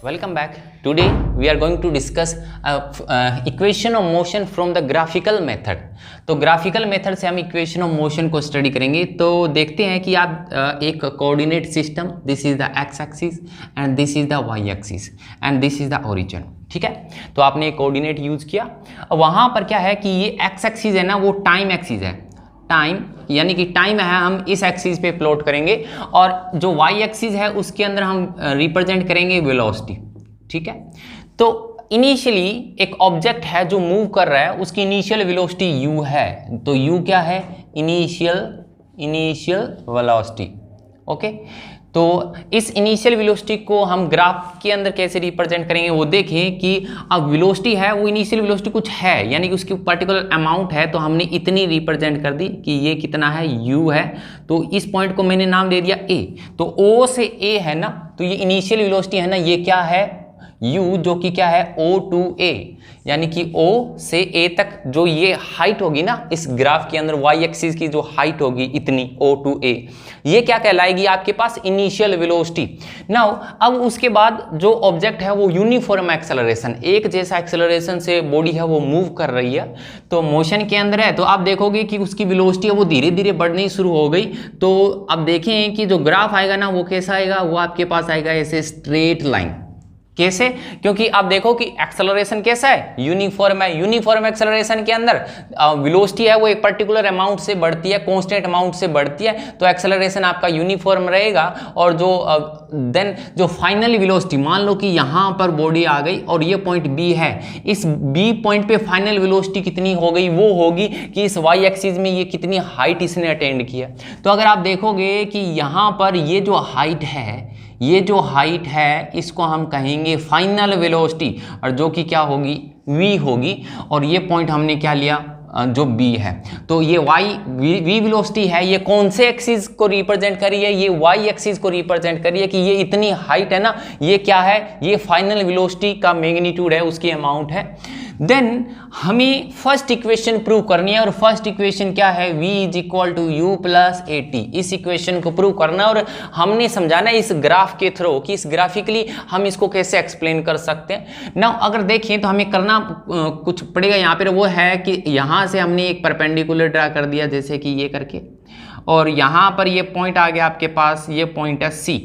Welcome back. Today we are going to discuss equation of motion from the graphical method. तो graphical method से हम equation of motion को study करेंगे। तो देखते हैं कि आप एक coordinate system, this is the X axis and this is the Y axis and this is the origin. ठीक है, तो आपने एक कोऑर्डिनेट यूज किया। वहाँ पर क्या है कि ये एक्स एक्सिस है ना, वो टाइम एक्सिस है। टाइम यानी कि टाइम है, हम इस एक्सिस पे प्लॉट करेंगे और जो वाई एक्सिस है उसके अंदर हम रिप्रेजेंट करेंगे वेलोसिटी। ठीक है, तो इनिशियली एक ऑब्जेक्ट है जो मूव कर रहा है, उसकी इनिशियल वेलोसिटी u है। तो u क्या है? Initial velocity. ओके, तो इस इनिशियल वेलोसिटी को हम ग्राफ के अंदर कैसे रिप्रेजेंट करेंगे वो देखें कि अब वेलोसिटी है, वो इनिशियल वेलोसिटी कुछ है, यानी कि उसकी पर्टिकुलर अमाउंट है, तो हमने इतनी रिप्रेजेंट कर दी कि ये कितना है, u है। तो इस पॉइंट को मैंने नाम दे दिया a। तो o से a है ना, तो ये इनिशियल वेलोसिटी है ना, ये क्या है, u, जो कि क्या है o to a, यानी कि o से a तक जो ये हाइट होगी ना इस ग्राफ के अंदर, y एक्सिस की जो हाइट होगी इतनी o to a, ये क्या कहलाएगी आपके पास, इनिशियल वेलोसिटी। नाउ अब उसके बाद जो ऑब्जेक्ट है वो यूनिफॉर्म एक्सेलरेशन, एक जैसा एक्सेलरेशन से बॉडी है वो मूव कर रही है, तो मोशन के अंदर है। तो आप देखोगे कि उसकी वेलोसिटी है वो धीरे धीरे बढ़नी शुरू हो गई। तो अब देखें कि जो ग्राफ आएगा ना वो कैसा आएगा, वो आपके पास आएगा ऐसे स्ट्रेट लाइन। कैसे? क्योंकि आप देखो कि एक्सेलरेशन कैसा है, यूनिफॉर्म है। यूनिफॉर्म एक्सेलरेशन के अंदर वेलोसिटी है वो एक पर्टिकुलर अमाउंट से बढ़ती है, कांस्टेंट अमाउंट से बढ़ती है, तो एक्सेलरेशन आपका यूनिफॉर्म रहेगा। और जो देन जो फाइनल वेलोसिटी, मान लो कि यहाँ पर बॉडी आ गई और ये पॉइंट बी है, इस बी पॉइंट पे फाइनल वेलोसिटी कितनी हो गई, वो होगी कि इस वाई एक्सिस में ये कितनी हाइट इसने अटेंड किया। तो अगर आप देखोगे कि यहाँ पर ये जो हाइट है, ये जो हाइट है इसको हम कहेंगे फाइनल वेलोसिटी, और जो कि क्या होगी, v होगी। और ये पॉइंट हमने क्या लिया, जो b है। तो ये v वेलोसिटी है, ये कौन से एक्सिस को रिप्रेजेंट करी है, ये y एक्सिस को रिप्रेजेंट करी है कि ये इतनी हाइट है ना, ये क्या है, ये फाइनल वेलोसिटी का मैग्नीट्यूड है, उसकी अमाउंट है। देन हमें फर्स्ट इक्वेशन प्रूव करनी है, और फर्स्ट इक्वेशन क्या है, v is equal to U plus A T. इस इक्वेशन को प्रूव करना और हमने समझाना इस ग्राफ के थ्रू कि इस ग्राफिकली हम इसको कैसे एक्सप्लेन कर सकते हैं। ना अगर देखें तो हमें करना कुछ पड़ेगा यहाँ पर, वो है कि यहाँ से हमने एक परपेंडिकुलर ड्रा कर दिया, जैसे कि ये करके, और यहाँ पर ये पॉइंट आ गया आपके पास, ये पॉइंट है C।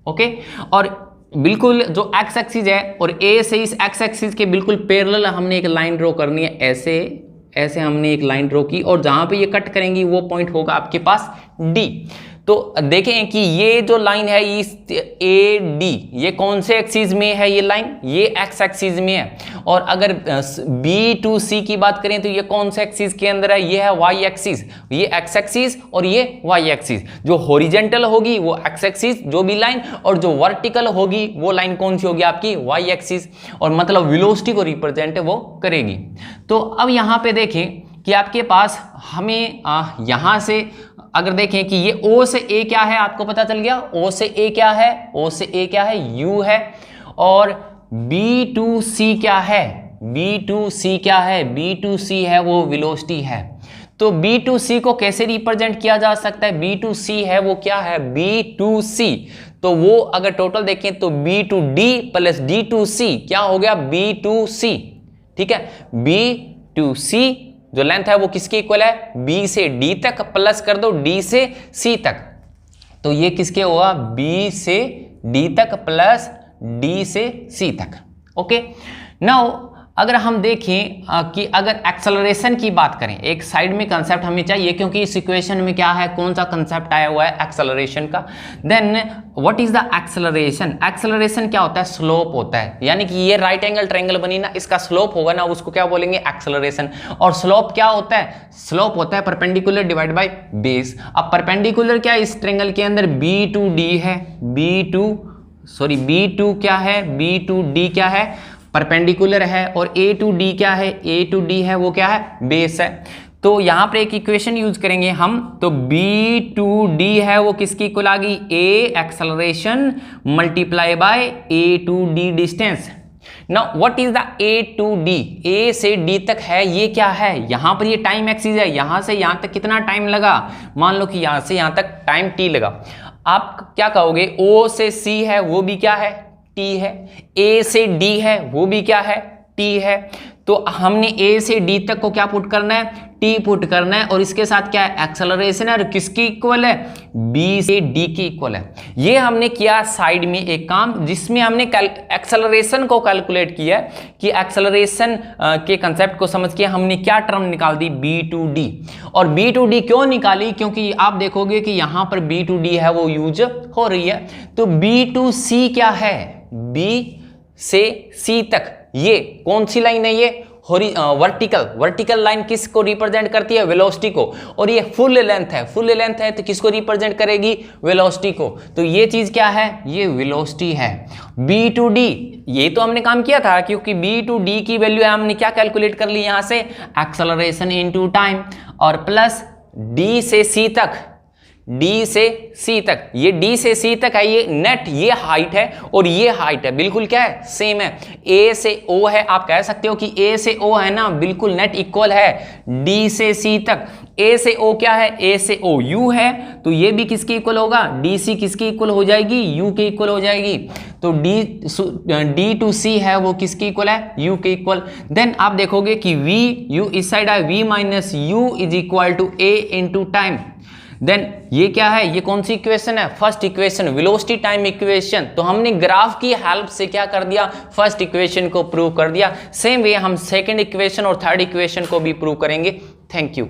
ओके, और बिल्कुल जो एक्स एक्सिस है और A से इस एक्स एक्सिस के बिल्कुल पैरेलल हमने एक लाइन ड्रॉ करनी है, ऐसे हमने एक लाइन ड्रॉ की, और जहां पे ये कट करेंगी वो पॉइंट होगा आपके पास D। तो देखें कि ये जो लाइन है इस AD, ये कौन से एक्सिस में है, ये लाइन ये एक्स एक्सिस में है। और अगर B to C की बात करें तो ये कौन से एक्सिस के अंदर है, ये है Y एक्सिस, ये एक्स एक्सिस और ये Y एक्सिस। जो हॉरिजॉन्टल होगी वो एक्स एक्सिस जो भी लाइन, और जो वर्टिकल होगी वो लाइन कौन सी होगी आपकी, Y एक्सिस, और मतलब वेलोसिटी को रिप्रेजेंट वो करेगी। तो अब यहाँ पे देखें कि आपके पास हमें यहाँ से अगर देखें कि ये O से A क्या है, आपको पता चल गया, O से A क्या है, O से A क्या है, U है। और B to C क्या है, B to C क्या है, B to C है वो वेलोसिटी है। तो B to C को कैसे रिप्रेजेंट किया जा सकता है, B to C है वो क्या है, B to C। तो वो अगर टोटल देखें तो B to D plus D to C क्या हो गया, B to C। ठीक है, B to C जो लेंथ है वो किसके इक्वल है, B से D तक प्लस कर दो D से C तक, तो ये किसके होगा, B से D तक प्लस D से C तक। ओके, नाउ अगर हम देखें कि अगर एक्सेलरेशन की बात करें, एक साइड में कंसेप्ट हमें चाहिए, क्योंकि इस इक्वेशन में क्या है, कौन सा कंसेप्ट आया हुआ है, एक्सेलरेशन का। Then what is the acceleration, acceleration क्या होता है, स्लोप होता है, यानी कि ये राइट एंगल ट्रायंगल बनी ना, इसका स्लोप होगा ना, उसको क्या बोलेंगे, एक्सेलरेशन। और स्लोप क्या होता है, स्लोप होता है परपेंडिकुलर डिवाइड बाय बेस। अब परपेंडिकुलर क्या इस ट्रायंगल के अंदर, B to D है, B to क्या है, B to D क्या है, परपेंडिकुलर है, और A to D क्या है, A to D है वो क्या है, बेस है। तो यहाँ पर एक इक्वेशन यूज करेंगे हम, तो B to D है वो किसकी इक्वल आ गई, A acceleration multiply by A to D distance. Now what is the A to D, A से D तक है, ये क्या है, यहाँ पर ये टाइम एक्सिस है, यहाँ से यहाँ तक कितना टाइम लगा, मान लो कि यहाँ से यहाँ तक टाइम T लगा। आप क्या कहोगे, O से C है वो भी क्या है, टी है, ए से डी है वो भी क्या है, टी है। तो हमने ए से डी तक को क्या पुट करना है, टी पुट करना है, और इसके साथ क्या है, एक्सेलरेशन है, और किसकी इक्वल है, बी से डी की इक्वल है। ये हमने किया साइड में एक काम जिसमें हमने एक्सेलरेशन को कैलकुलेट किया कि एक्सेलरेशन के कंसेप्ट को समझ के हमने क्या टर्म निकाल दी, बी टू डी। और बी टू डी क्यों निकाली, क्योंकि आप देखोगे कि यहां पर बी टू डी है वो यूज हो रही है। तो बी टू सी क्या है, बी से सी तक, ये कौन सी लाइन है, ये वर्टिकल लाइन किसको रिप्रेजेंट करती है, वेलोसिटी को, और ये फुल लेंथ है तो किसको रिप्रेजेंट करेगी, वेलोसिटी को। तो ये चीज क्या है, ये वेलोसिटी है। बी टू डी ये तो हमने काम किया था, क्योंकि बी टू डी की वैल्यू हमने क्या कैलकुलेट कर ली यहां से, एक्सेलरेशन इनटू टाइम, और प्लस डी से सी तक, डी से सी तक, ये डी से सी तक है, ये नेट, ये हाइट है और ये हाइट है, बिल्कुल क्या है, सेम है। ए से ओ है, आप कह सकते हो कि ए से ओ है ना, बिल्कुल नेट इक्वल है डी से सी तक। ए से ओ क्या है, ए से ओ यू है, तो ये भी किसके इक्वल होगा, डी सी किसकी इक्वल हो जाएगी, यू के इक्वल हो जाएगी। तो डी टू सी है वो किसकी इक्वल है, यू के इक्वल। देन आप देखोगे कि वी यू इस साइड है, V minus U is equal to A into time. Then ये क्या है, ये कौन सी इक्वेशन है, first equation, velocity time equation. तो हमने ग्राफ की हेल्प से क्या कर दिया, फर्स्ट इक्वेशन को प्रूव कर दिया। सेम वे हम सेकंड इक्वेशन और थर्ड इक्वेशन को भी प्रूव करेंगे। Thank you.